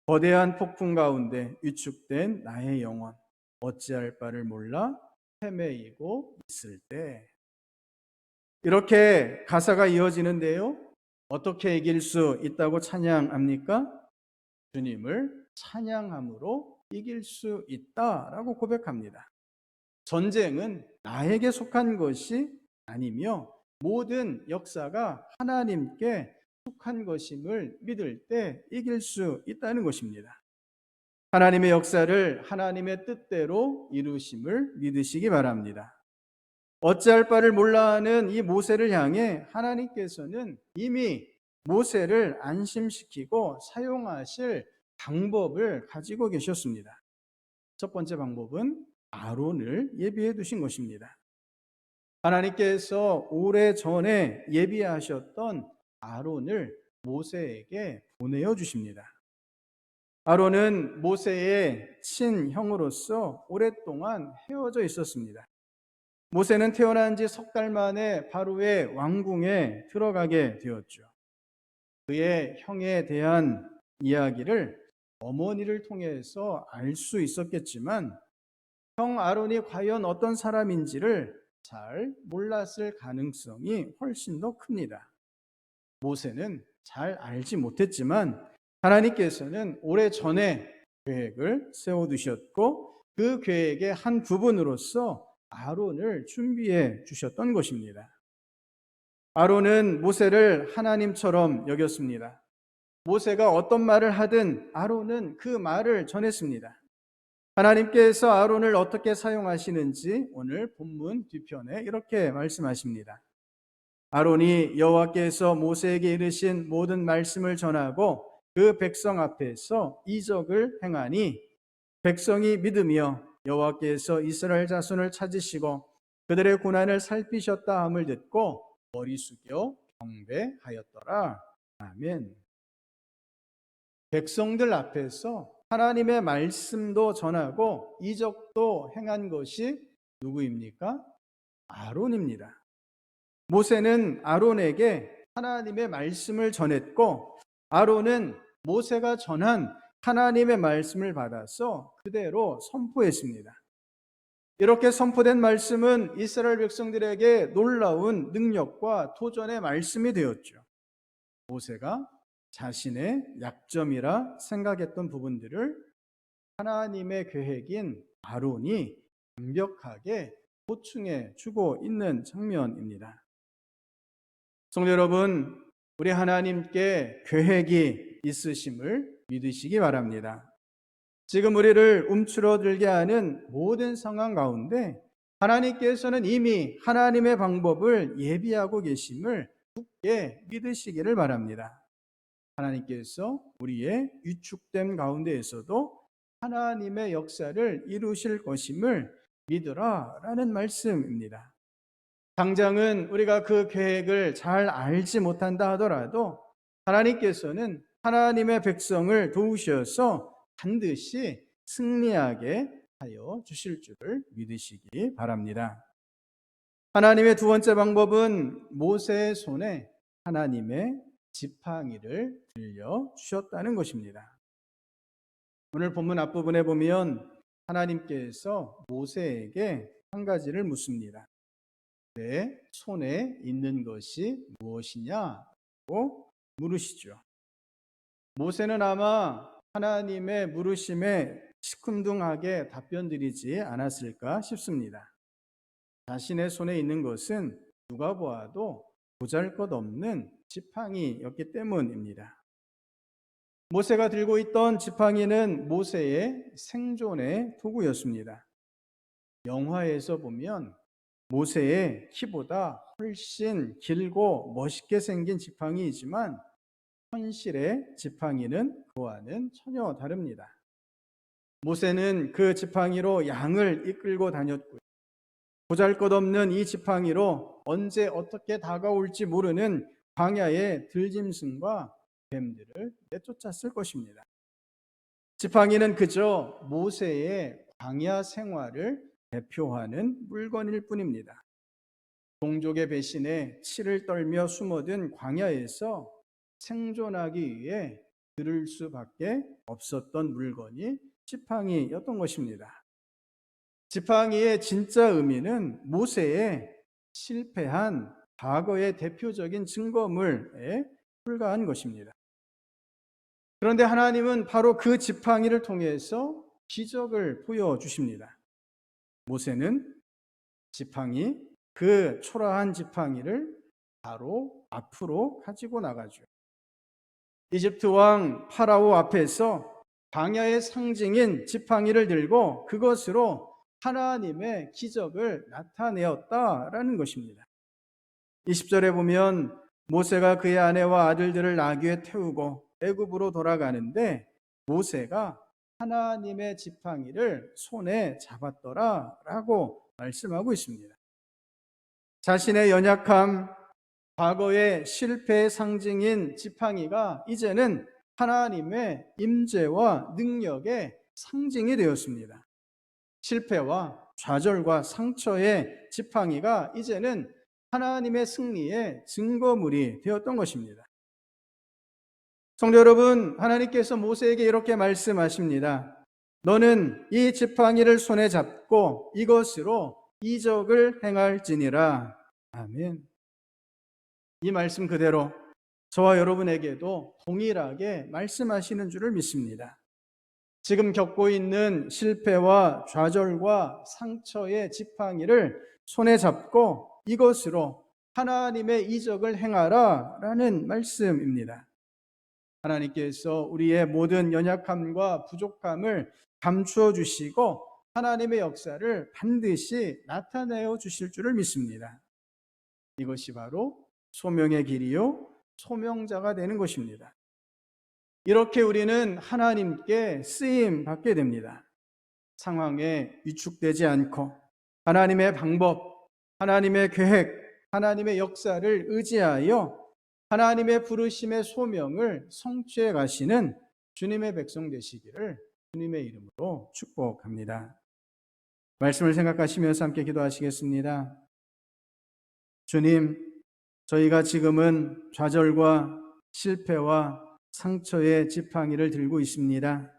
거대한 폭풍 가운데 위축된 나의 영혼 어찌할 바를 몰라 헤매이고 있을 때 이렇게 가사가 이어지는데요. 어떻게 이길 수 있다고 찬양합니까? 주님을 찬양함으로 이길 수 있다라고 고백합니다. 전쟁은 나에게 속한 것이 아니며 모든 역사가 하나님께 속한 것임을 믿을 때 이길 수 있다는 것입니다. 하나님의 역사를 하나님의 뜻대로 이루심을 믿으시기 바랍니다. 어찌할 바를 몰라하는 이 모세를 향해 하나님께서는 이미 모세를 안심시키고 사용하실 방법을 가지고 계셨습니다. 첫 번째 방법은 아론을 예비해 두신 것입니다. 하나님께서 오래전에 예비하셨던 아론을 모세에게 보내어 주십니다. 아론은 모세의 친형으로서 오랫동안 헤어져 있었습니다. 모세는 태어난 지 석 달 만에 바로의 왕궁에 들어가게 되었죠. 그의 형에 대한 이야기를 어머니를 통해서 알 수 있었겠지만 형 아론이 과연 어떤 사람인지를 잘 몰랐을 가능성이 훨씬 더 큽니다. 모세는 잘 알지 못했지만 하나님께서는 오래전에 계획을 세워두셨고 그 계획의 한 부분으로서 아론을 준비해 주셨던 것입니다. 아론은 모세를 하나님처럼 여겼습니다. 모세가 어떤 말을 하든 아론은 그 말을 전했습니다. 하나님께서 아론을 어떻게 사용하시는지 오늘 본문 뒤편에 이렇게 말씀하십니다. 아론이 여호와께서 모세에게 이르신 모든 말씀을 전하고 그 백성 앞에서 이적을 행하니 백성이 믿으며 여호와께서 이스라엘 자손을 찾으시고 그들의 고난을 살피셨다 함을 듣고 머리 숙여 경배하였더라. 아멘. 백성들 앞에서 하나님의 말씀도 전하고 이적도 행한 것이 누구입니까? 아론입니다. 모세는 아론에게 하나님의 말씀을 전했고 아론은 모세가 전한 하나님의 말씀을 받아서 그대로 선포했습니다. 이렇게 선포된 말씀은 이스라엘 백성들에게 놀라운 능력과 도전의 말씀이 되었죠. 모세가 자신의 약점이라 생각했던 부분들을 하나님의 계획인 아론이 완벽하게 보충해 주고 있는 장면입니다. 성도 여러분, 우리 하나님께 계획이 있으심을 믿으시기 바랍니다. 지금 우리를 움츠러들게 하는 모든 상황 가운데 하나님께서는 이미 하나님의 방법을 예비하고 계심을 굳게 믿으시기를 바랍니다. 하나님께서 우리의 위축됨 가운데에서도 하나님의 역사를 이루실 것임을 믿으라 라는 말씀입니다. 당장은 우리가 그 계획을 잘 알지 못한다 하더라도 하나님께서는 하나님의 백성을 도우셔서 반드시 승리하게 하여 주실 줄을 믿으시기 바랍니다. 하나님의 두 번째 방법은 모세의 손에 하나님의 지팡이를 들려주셨다는 것입니다. 오늘 본문 앞부분에 보면 하나님께서 모세에게 한 가지를 묻습니다. 내 손에 있는 것이 무엇이냐고 물으시죠. 모세는 아마 하나님의 물으심에 시큰둥하게 답변드리지 않았을까 싶습니다. 자신의 손에 있는 것은 누가 보아도 보잘것없는 지팡이였기 때문입니다. 모세가 들고 있던 지팡이는 모세의 생존의 도구였습니다. 영화에서 보면 모세의 키보다 훨씬 길고 멋있게 생긴 지팡이이지만 현실의 지팡이는 그와는 전혀 다릅니다. 모세는 그 지팡이로 양을 이끌고 다녔고요. 보잘것없는 이 지팡이로 언제 어떻게 다가올지 모르는 광야의 들짐승과 뱀들을 내쫓았을 것입니다. 지팡이는 그저 모세의 광야 생활을 대표하는 물건일 뿐입니다. 동족의 배신에 치를 떨며 숨어든 광야에서 생존하기 위해 들을 수밖에 없었던 물건이 지팡이였던 것입니다. 지팡이의 진짜 의미는 모세의 실패한 과거의 대표적인 증거물에 불과한 것입니다. 그런데 하나님은 바로 그 지팡이를 통해서 기적을 보여주십니다. 모세는 지팡이, 그 초라한 지팡이를 바로 앞으로 가지고 나가죠. 이집트 왕 파라오 앞에서 광야의 상징인 지팡이를 들고 그것으로 하나님의 기적을 나타내었다라는 것입니다. 20절에 보면 모세가 그의 아내와 아들들을 나귀에 태우고 애굽으로 돌아가는데 모세가 하나님의 지팡이를 손에 잡았더라라고 말씀하고 있습니다. 자신의 연약함, 과거의 실패의 상징인 지팡이가 이제는 하나님의 임재와 능력의 상징이 되었습니다. 실패와 좌절과 상처의 지팡이가 이제는 하나님의 승리의 증거물이 되었던 것입니다. 성도 여러분, 하나님께서 모세에게 이렇게 말씀하십니다. 너는 이 지팡이를 손에 잡고 이것으로 이적을 행할지니라. 아멘. 이 말씀 그대로 저와 여러분에게도 동일하게 말씀하시는 줄을 믿습니다. 지금 겪고 있는 실패와 좌절과 상처의 지팡이를 손에 잡고 이것으로 하나님의 이적을 행하라 라는 말씀입니다. 하나님께서 우리의 모든 연약함과 부족함을 감추어 주시고 하나님의 역사를 반드시 나타내어 주실 줄을 믿습니다. 이것이 바로 소명의 길이요 소명자가 되는 것입니다. 이렇게 우리는 하나님께 쓰임 받게 됩니다. 상황에 위축되지 않고 하나님의 방법, 하나님의 계획, 하나님의 역사를 의지하여 하나님의 부르심의 소명을 성취해 가시는 주님의 백성 되시기를 주님의 이름으로 축복합니다. 말씀을 생각하시면서 함께 기도하시겠습니다. 주님, 저희가 지금은 좌절과 실패와 상처의 지팡이를 들고 있습니다.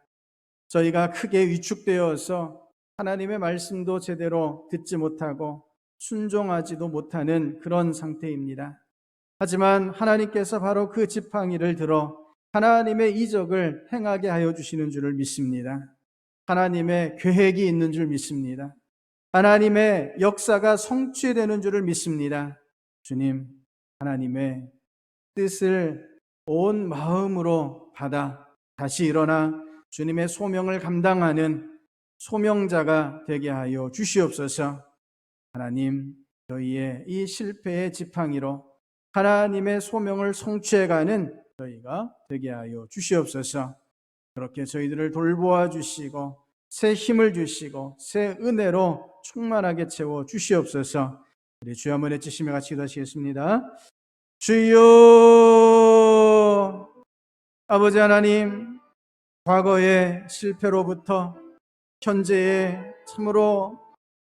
저희가 크게 위축되어서 하나님의 말씀도 제대로 듣지 못하고 순종하지도 못하는 그런 상태입니다. 하지만 하나님께서 바로 그 지팡이를 들어 하나님의 이적을 행하게 하여 주시는 줄을 믿습니다. 하나님의 계획이 있는 줄 믿습니다. 하나님의 역사가 성취되는 줄을 믿습니다. 주님, 하나님의 뜻을 온 마음으로 받아 다시 일어나 주님의 소명을 감당하는 소명자가 되게 하여 주시옵소서. 하나님, 저희의 이 실패의 지팡이로 하나님의 소명을 성취해가는 저희가 되게 하여 주시옵소서. 그렇게 저희들을 돌보아 주시고 새 힘을 주시고 새 은혜로 충만하게 채워 주시옵소서. 우리 주여 한번 외치시며 같이 기도하시겠습니다. 주여, 아버지 하나님, 과거의 실패로부터 현재의 참으로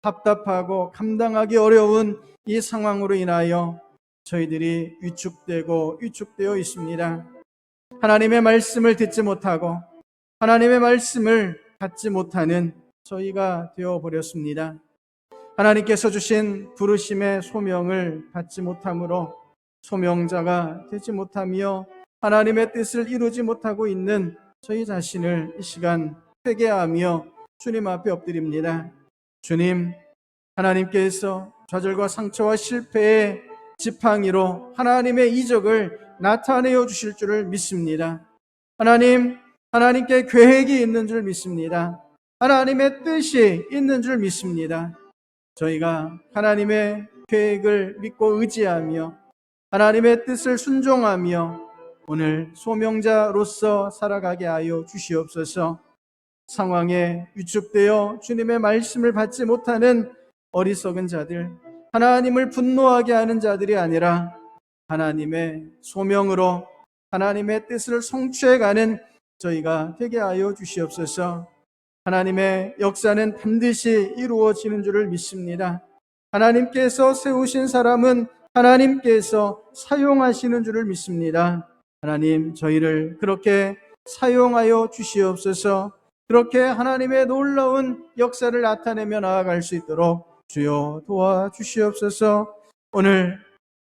답답하고 감당하기 어려운 이 상황으로 인하여 저희들이 위축되어 있습니다. 하나님의 말씀을 듣지 못하고 하나님의 말씀을 받지 못하는 저희가 되어버렸습니다. 하나님께서 주신 부르심의 소명을 받지 못함으로 소명자가 되지 못하며 하나님의 뜻을 이루지 못하고 있는 저희 자신을 이 시간 회개하며 주님 앞에 엎드립니다. 주님, 하나님께서 좌절과 상처와 실패의 지팡이로 하나님의 이적을 나타내어 주실 줄을 믿습니다. 하나님, 하나님께 계획이 있는 줄 믿습니다. 하나님의 뜻이 있는 줄 믿습니다. 저희가 하나님의 계획을 믿고 의지하며 하나님의 뜻을 순종하며 오늘 소명자로서 살아가게 하여 주시옵소서. 상황에 위축되어 주님의 말씀을 받지 못하는 어리석은 자들, 하나님을 분노하게 하는 자들이 아니라 하나님의 소명으로 하나님의 뜻을 성취해가는 저희가 되게 하여 주시옵소서. 하나님의 역사는 반드시 이루어지는 줄을 믿습니다. 하나님께서 세우신 사람은 하나님께서 사용하시는 줄을 믿습니다. 하나님, 저희를 그렇게 사용하여 주시옵소서. 그렇게 하나님의 놀라운 역사를 나타내며 나아갈 수 있도록 주여 도와주시옵소서. 오늘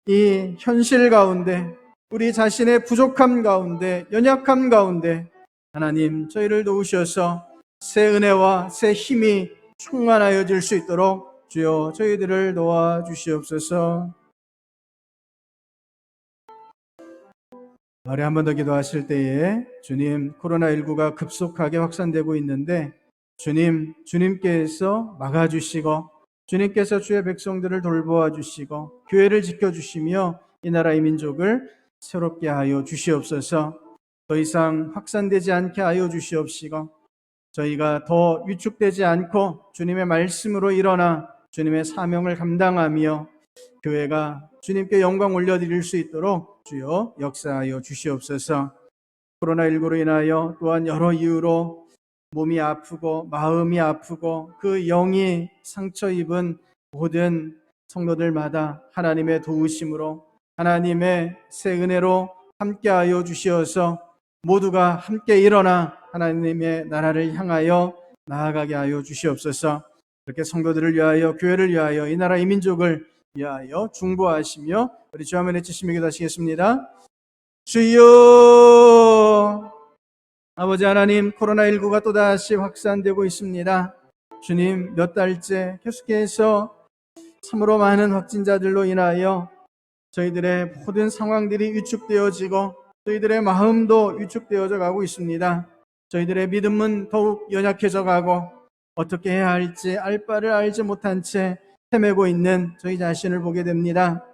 이 현실 가운데, 우리 자신의 부족함 가운데, 연약함 가운데 하나님 저희를 도우셔서 새 은혜와 새 힘이 충만하여질 수 있도록 주여 저희들을 도와주시옵소서. 하루에 한 번 더 기도하실 때에 주님, 코로나19가 급속하게 확산되고 있는데 주님께서 막아주시고 주님께서 주의 백성들을 돌보아 주시고 교회를 지켜주시며 이 나라의 민족을 새롭게 하여 주시옵소서. 더 이상 확산되지 않게 하여 주시옵시고 저희가 더 위축되지 않고 주님의 말씀으로 일어나 주님의 사명을 감당하며 교회가 주님께 영광 올려드릴 수 있도록 주여 역사하여 주시옵소서. 코로나19로 인하여 또한 여러 이유로 몸이 아프고 마음이 아프고 그 영이 상처 입은 모든 성도들마다 하나님의 도우심으로 하나님의 새 은혜로 함께하여 주시어서 모두가 함께 일어나 하나님의 나라를 향하여 나아가게 하여 주시옵소서. 그렇게 성도들을 위하여 교회를 위하여 이 나라 이 민족을 위하여 중보하시며 우리 주 한번 외치시며 기도하시겠습니다. 주여, 아버지 하나님, 코로나19가 또다시 확산되고 있습니다. 주님, 몇 달째 계속해서 참으로 많은 확진자들로 인하여 저희들의 모든 상황들이 위축되어지고 저희들의 마음도 위축되어져 가고 있습니다. 저희들의 믿음은 더욱 연약해져 가고 어떻게 해야 할지 알 바를 알지 못한 채 헤매고 있는 저희 자신을 보게 됩니다.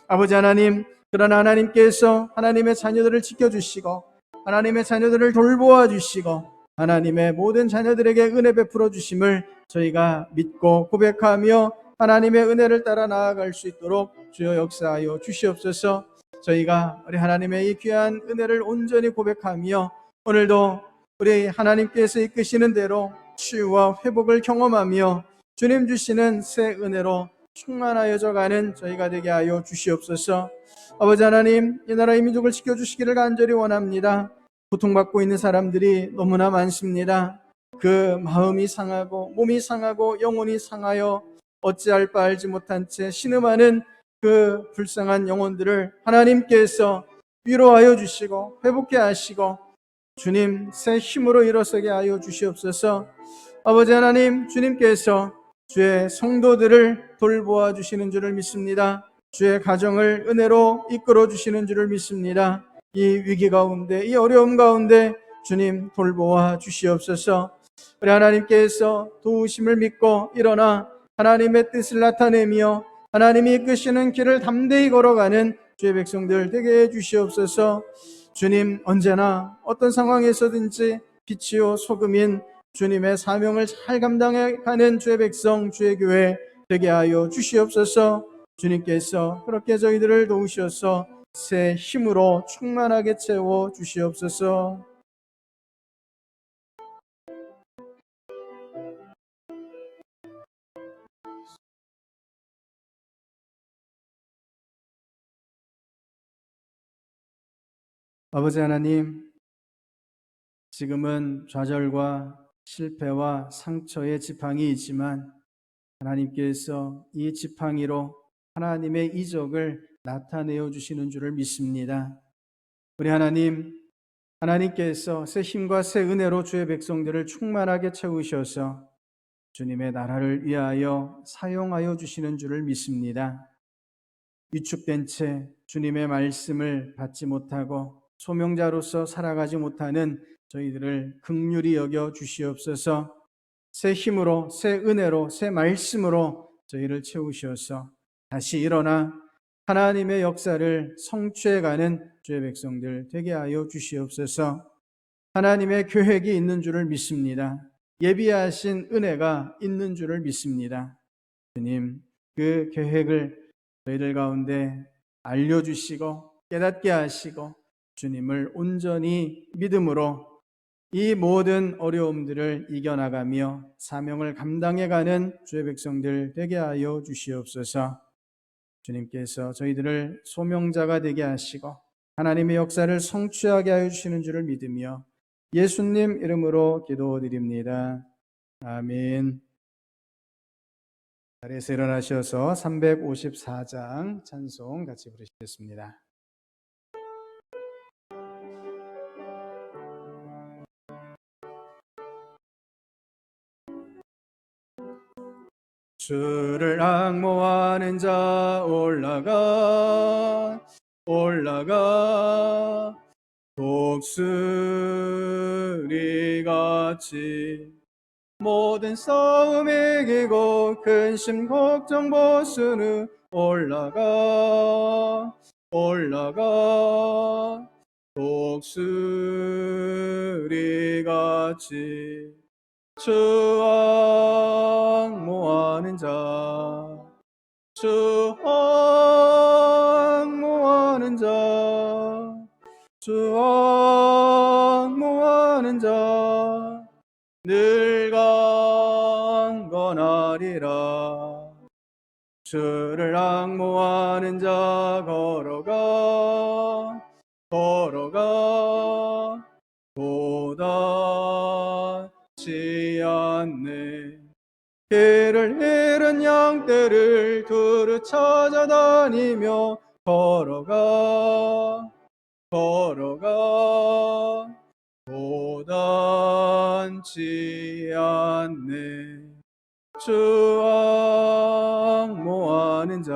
아버지 하나님, 그러나 하나님께서 하나님의 자녀들을 지켜주시고 하나님의 자녀들을 돌보아 주시고 하나님의 모든 자녀들에게 은혜 베풀어 주심을 저희가 믿고 고백하며 하나님의 은혜를 따라 나아갈 수 있도록 주여 역사하여 주시옵소서. 저희가 우리 하나님의 이 귀한 은혜를 온전히 고백하며 오늘도 우리 하나님께서 이끄시는 대로 치유와 회복을 경험하며 주님 주시는 새 은혜로 충만하여져 가는 저희가 되게 하여 주시옵소서. 아버지 하나님, 이 나라의 민족을 지켜주시기를 간절히 원합니다. 고통받고 있는 사람들이 너무나 많습니다. 그 마음이 상하고 몸이 상하고 영혼이 상하여 어찌할 바 알지 못한 채 신음하는 그 불쌍한 영혼들을 하나님께서 위로하여 주시고 회복케 하시고 주님 새 힘으로 일어서게 하여 주시옵소서. 아버지 하나님, 주님께서 주의 성도들을 돌보아 주시는 줄을 믿습니다. 주의 가정을 은혜로 이끌어 주시는 줄을 믿습니다. 이 위기 가운데, 이 어려움 가운데 주님 돌보아 주시옵소서. 우리 하나님께서 도우심을 믿고 일어나 하나님의 뜻을 나타내며 하나님이 이끄시는 길을 담대히 걸어가는 주의 백성들 되게 해 주시옵소서. 주님, 언제나 어떤 상황에서든지 빛이요 소금인 주님의 사명을 잘 감당해가는 주의 백성, 주의 교회 되게 하여 주시옵소서. 주님께서 그렇게 저희들을 도우셔서 새 힘으로 충만하게 채워 주시옵소서. 아버지 하나님, 지금은 좌절과 실패와 상처의 지팡이 있지만 하나님께서 이 지팡이로 하나님의 이적을 나타내어 주시는 줄을 믿습니다. 우리 하나님, 하나님께서 새 힘과 새 은혜로 주의 백성들을 충만하게 채우셔서 주님의 나라를 위하여 사용하여 주시는 줄을 믿습니다. 위축된 채 주님의 말씀을 받지 못하고 소명자로서 살아가지 못하는 저희들을 긍휼히 여겨 주시옵소서. 새 힘으로, 새 은혜로, 새 말씀으로 저희를 채우셔서 다시 일어나 하나님의 역사를 성취해가는 주의 백성들 되게 하여 주시옵소서. 하나님의 계획이 있는 줄을 믿습니다. 예비하신 은혜가 있는 줄을 믿습니다. 주님, 그 계획을 저희들 가운데 알려주시고 깨닫게 하시고 주님을 온전히 믿음으로 이 모든 어려움들을 이겨나가며 사명을 감당해가는 주의 백성들 되게 하여 주시옵소서. 주님께서 저희들을 소명자가 되게 하시고 하나님의 역사를 성취하게 하여 주시는 줄을 믿으며 예수님 이름으로 기도드립니다. 아멘. 자리에서 일어나셔서 354장 찬송 같이 부르시겠습니다. 주를 앙모하는 자 올라가 독수리같이 모든 싸움 이기고 근심 걱정 벗은 후 올라가 독수리같이 주 앙모하는 주 앙모하는 자 늘 강건하리라. 주를 앙모하는 자 걸어가 고단치 않네. 길을 잃은 양떼를 두루 찾아다니며 걸어가 고단치 않네. 주 앙모하는 자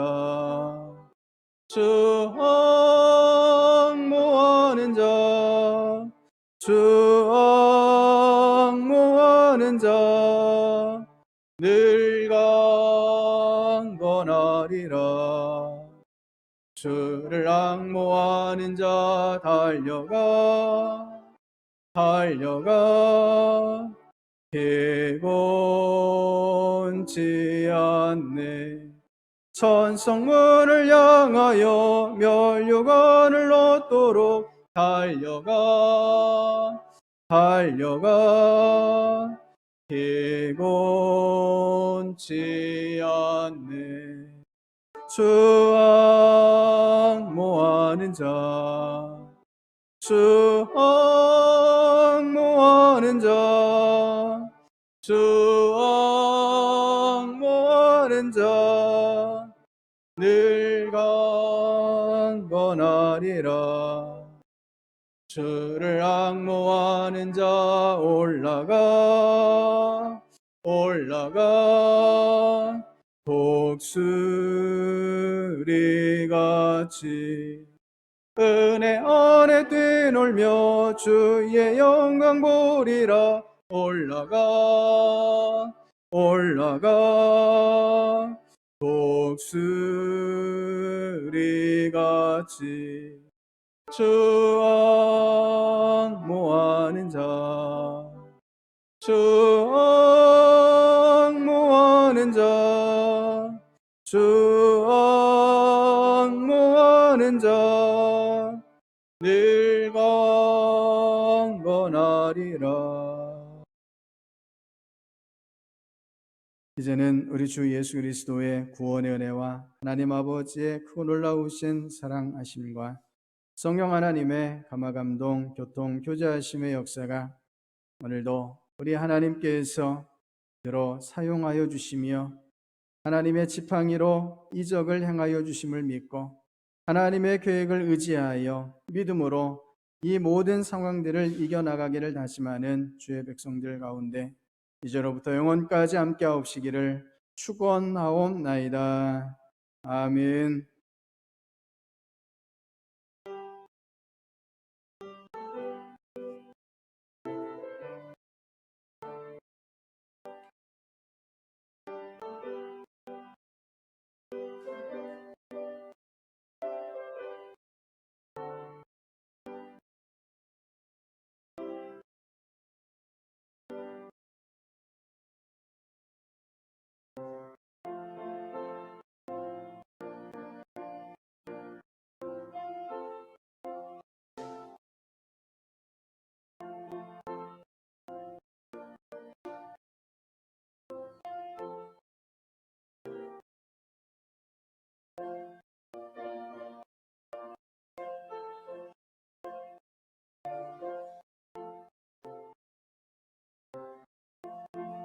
늘 강건하리라. 주를 앙모하는 자 달려가 피곤치 않네. 천성문을 향하여 면류관을 얻도록 달려가 피곤치 않네. 주 앙모하는 자 늘 강건하리라. 주를 앙모하는 자 올라가 독수리같이 은혜 안에 뛰놀며 주의 영광 보리라. 올라가 독수리같이 주 앙모하는 자 늘 강건하리라. 이제는 우리 주 예수 그리스도의 구원의 은혜와 하나님 아버지의 크고 놀라우신 사랑하심과 성령 하나님의 감화감동 교통 교제하심의 역사가 오늘도 우리 하나님께서 들어 사용하여 주시며 하나님의 지팡이로 이적을 행하여 주심을 믿고 하나님의 계획을 의지하여 믿음으로 이 모든 상황들을 이겨나가기를 다짐하는 주의 백성들 가운데 이제로부터 영원까지 함께하옵시기를 축원하옵나이다. 아멘.